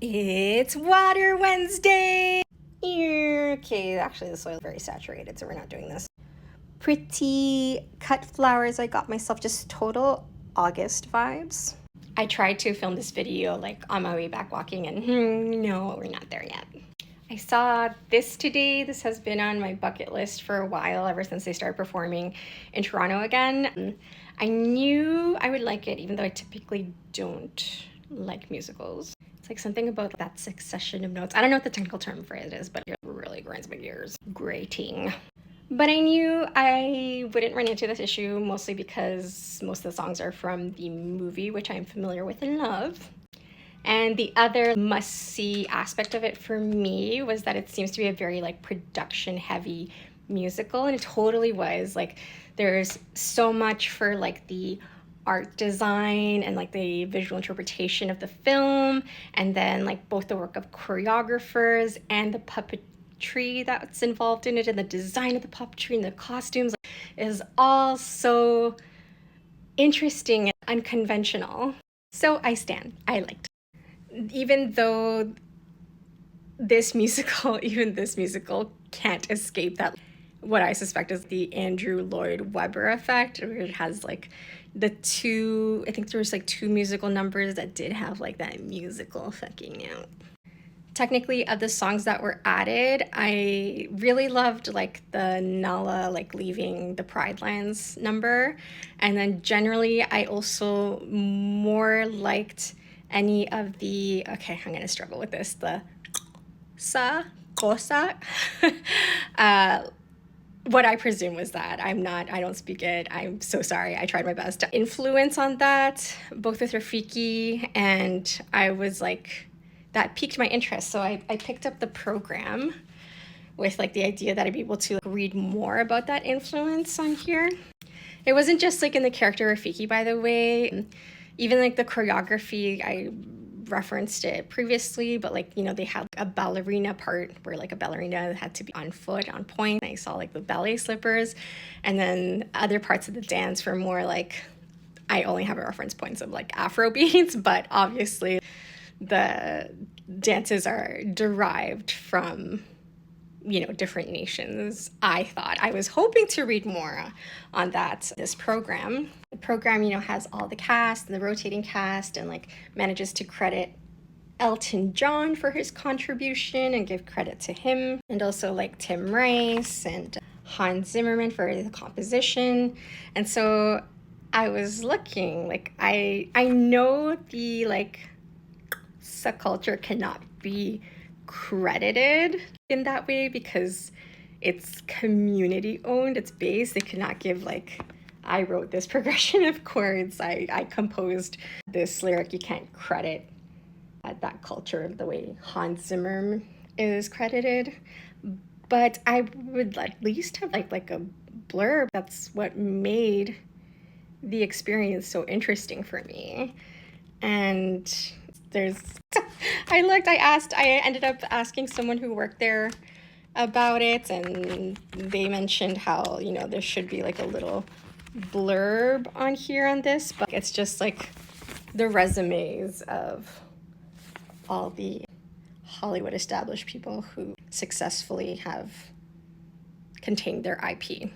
It's Water Wednesday! Okay, actually the soil is very saturated, so we're not doing this. Pretty cut flowers. I got myself just total August vibes. I tried to film this video like on my way back walking and no, we're not there yet. I saw this today. This has been on my bucket list for a while, ever since they started performing in Toronto again. I knew I would like it, even though I typically don't like musicals. It's like something about that succession of notes. I don't know what the technical term for it is, but it really grinds my gears. Grating. But I knew I wouldn't run into this issue, mostly because most of the songs are from the movie, which I'm familiar with and love. And the other must-see aspect of it for me was that it seems to be a very like production-heavy musical, and it totally was. Like, there's so much for like the art design and like the visual interpretation of the film, and then like both the work of choreographers and the puppetry that's involved in it, and the design of the puppetry and the costumes is all so interesting and unconventional. So I liked. Even though this musical can't escape that, what I suspect is the Andrew Lloyd Webber effect, where it has like I think there was like two musical numbers that did have like that musical fucking note. Technically, of the songs that were added, I really loved like the Nala like leaving the Pride Lands number, and then generally I also more liked any of the, okay, I'm gonna struggle with this, the sa cosa what I presume was that. I don't speak it, I'm so sorry, I tried my best to influence on that, both with Rafiki, and I was like, that piqued my interest, so I picked up the program with like the idea that I'd be able to like, read more about that influence on here. It wasn't just like in the character Rafiki, by the way. Even like the choreography, I referenced it previously, but like, you know, they had a ballerina part where like a ballerina had to be on foot, on point. I saw like the ballet slippers, and then other parts of the dance were more like, I only have a reference points of like Afro beats, but obviously the dances are derived from, you know, different nations. I was hoping to read more on this program. The program, you know, has all the cast, the rotating cast, and like manages to credit Elton John for his contribution and give credit to him, and also like Tim Rice and Hans Zimmerman for the composition. And so I was looking, like I know the like subculture cannot be credited in that way because it's community owned, it's based. They cannot give like, I wrote this progression of chords, I composed this lyric. You can't credit that culture the way Hans Zimmer is credited. But I would at least have like a blurb. That's what made the experience so interesting for me. And I ended up asking someone who worked there about it, and they mentioned how, you know, there should be like a little blurb on here on this, but it's just like the resumes of all the Hollywood established people who successfully have contained their IP.